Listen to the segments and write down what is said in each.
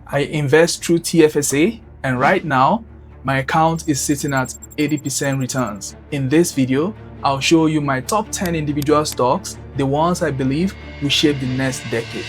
I invest through TFSA, and right now, my account is sitting at 80% returns. In this video, I'll show you my top 10 individual stocks, the ones I believe will shape the next decade.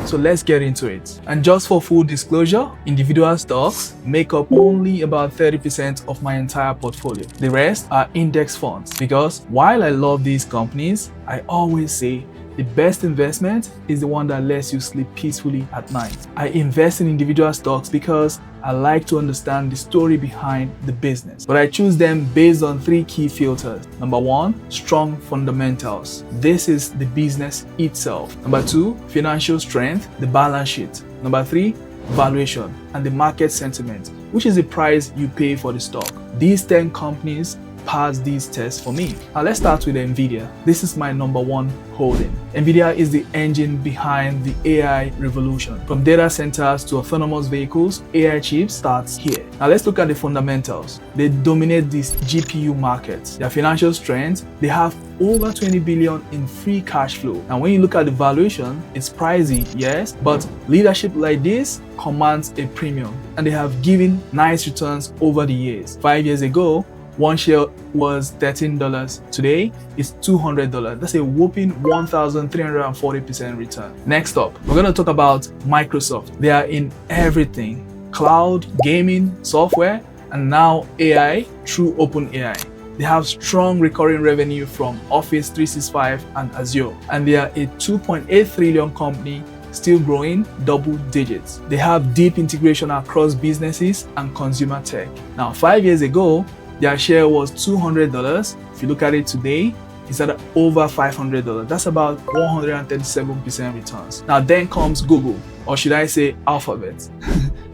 So let's get into it. And just for full disclosure, individual stocks make up only about 30% of my entire portfolio. The rest are index funds, because while I love these companies, I always say the best investment is the one that lets you sleep peacefully at night. I invest in individual stocks because I like to understand the story behind the business, but I choose them based on 3 key filters. Number 1, strong fundamentals. This is the business itself. Number 2, financial strength, the balance sheet. Number 3, valuation and the market sentiment, which is the price you pay for the stock. These 10 companies pass these tests for me. Now let's start with Nvidia. This is my number 1 holding. Nvidia is the engine behind the AI revolution. From data centers to autonomous vehicles, AI chips starts here. Now let's look at the fundamentals. They dominate this GPU market. Their financial strength, they have over 20 billion in free cash flow. And when you look at the valuation, it's pricey, yes, but leadership like this commands a premium, and they have given nice returns over the years. 5 years ago, one share was $13. Today, it's $200. That's a whopping 1,340% return. Next up, we're going to talk about Microsoft. They are in everything: cloud, gaming, software, and now AI through OpenAI. They have strong recurring revenue from Office 365 and Azure, and they are a 2.8 trillion company, still growing double digits. They have deep integration across businesses and consumer tech. Now, 5 years ago, their share was $200. If you look at it today, it's at over $500. That's about 137% returns. Now then comes Google, or should I say Alphabet.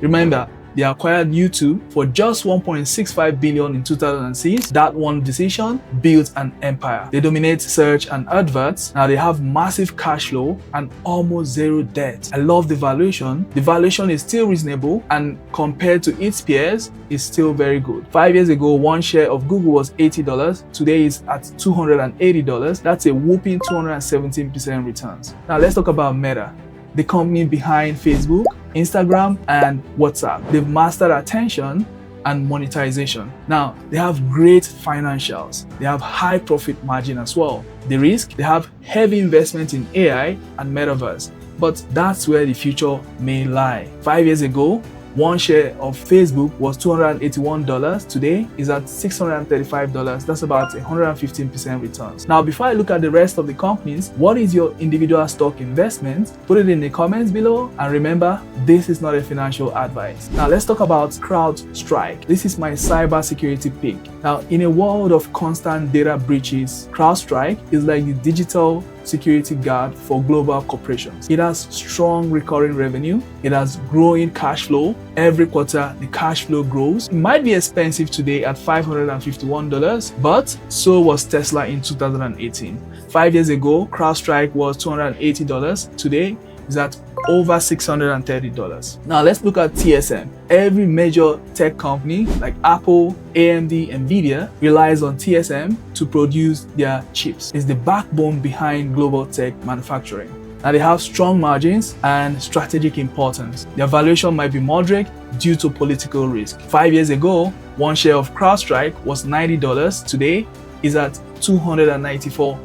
Remember, they acquired YouTube for just $1.65 billion in 2006. That one decision built an empire. They dominate search and adverts. Now they have massive cash flow and almost zero debt. I love the valuation. The valuation is still reasonable, and compared to its peers, is still very good. 5 years ago, one share of Google was $80. Today it's at $280. That's a whopping 217% returns. Now let's talk about Meta, the company behind Facebook, Instagram, and WhatsApp. They've mastered attention and monetization. Now, they have great financials. They have high profit margin as well. The risk, they have heavy investment in AI and metaverse, but that's where the future may lie. 5 years ago, one share of Facebook was $281. Today is at $635. That's about 115% returns. Now, before I look at the rest of the companies, what is your individual stock investment? Put it in the comments below. And remember, this is not a financial advice. Now, let's talk about CrowdStrike. This is my cybersecurity pick. Now, in a world of constant data breaches, CrowdStrike is like the digital security guard for global corporations. It has strong recurring revenue. It has growing cash flow. Every quarter, the cash flow grows. It might be expensive today at $551, but so was Tesla in 2018. 5 years ago, CrowdStrike was $280. Today, is at over $630. Now let's look at TSM. Every major tech company like Apple, AMD, Nvidia relies on TSM to produce their chips. It's the backbone behind global tech manufacturing. Now they have strong margins and strategic importance. Their valuation might be moderate due to political risk. 5 years ago, one share of CrowdStrike was $90. Today is at $294.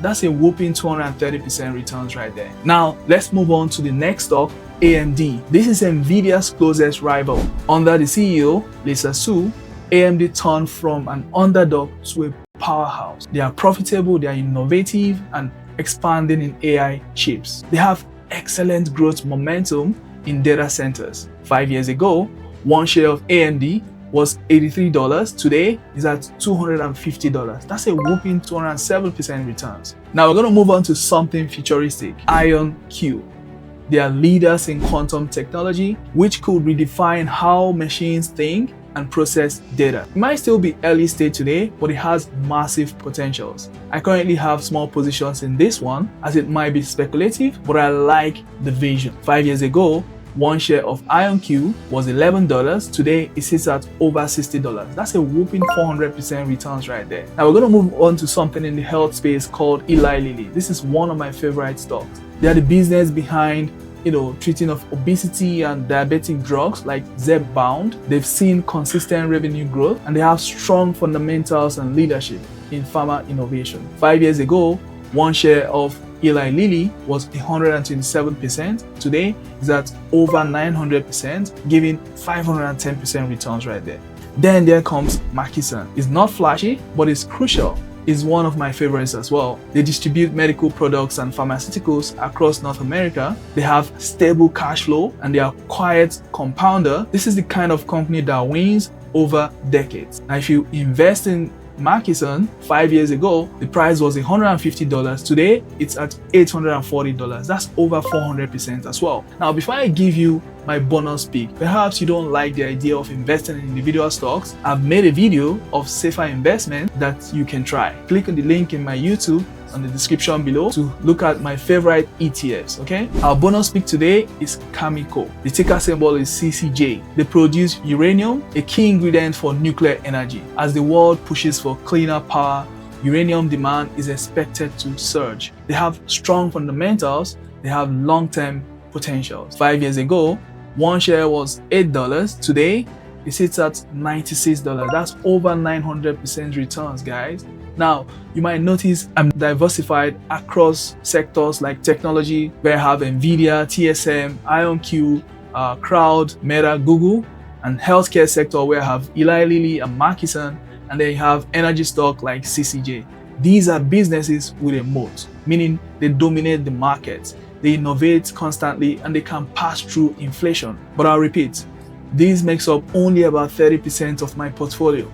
That's a whopping 230% returns right there. Now, let's move on to the next stock, AMD. This is Nvidia's closest rival. Under the CEO, Lisa Su, AMD turned from an underdog to a powerhouse. They are profitable, they are innovative, and expanding in AI chips. They have excellent growth momentum in data centers. 5 years ago, one share of AMD was $83. Today is at $250. That's a whopping 207% returns. Now we're going to move on to something futuristic, IonQ. They are leaders in quantum technology, which could redefine how machines think and process data. It might still be early stage today, but it has massive potentials. I currently have small positions in this one, as it might be speculative, but I like the vision. 5 years ago, one share of IonQ was $11. Today it sits at over $60. That's a whooping 400% returns right there. Now we're going to move on to something in the health space called Eli Lilly. This is one of my favorite stocks. They are the business behind treating of obesity and diabetic drugs like Zepbound. They've seen consistent revenue growth and they have strong fundamentals and leadership in pharma innovation. 5 years ago, one share of Eli Lilly was 127%. Today is at over 900%, giving 510% returns right there. Then there comes Murchison. It's not flashy, but it's crucial. Is one of my favorites as well. They distribute medical products and pharmaceuticals across North America. They have stable cash flow and they are quiet compounder. This is the kind of company that wins over decades. Now, if you invest in Murchison 5 years ago, the price was $150. Today, it's at $840. That's over 400% as well. Now, before I give you my bonus pick, perhaps you don't like the idea of investing in individual stocks. I've made a video of safer investment that you can try. Click on the link in my YouTube on the description below to look at my favorite ETFs, okay? Our bonus pick today is Cameco. The ticker symbol is CCJ. They produce uranium, a key ingredient for nuclear energy. As the world pushes for cleaner power, uranium demand is expected to surge. They have strong fundamentals, they have long-term potentials. 5 years ago, one share was $8. Today, it sits at $96. That's over 900% returns, guys. Now, you might notice I'm diversified across sectors like technology, where I have Nvidia, TSM, IonQ, Crowd, Meta, Google, and healthcare sector where I have Eli Lilly and Murchison, and then you have energy stock like CCJ. These are businesses with a moat, meaning they dominate the market. They innovate constantly and they can pass through inflation. But I'll repeat, these makes up only about 30% of my portfolio.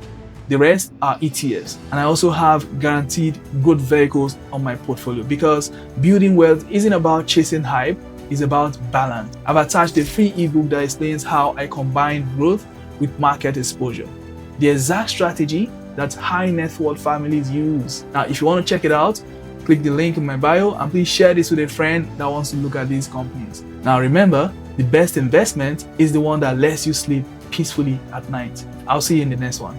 The rest are ETFs. And I also have guaranteed good vehicles on my portfolio because building wealth isn't about chasing hype, it's about balance. I've attached a free ebook that explains how I combine growth with market exposure. The exact strategy that high net worth families use. Now, if you want to check it out, click the link in my bio and please share this with a friend that wants to look at these companies. Now remember, the best investment is the one that lets you sleep peacefully at night. I'll see you in the next one.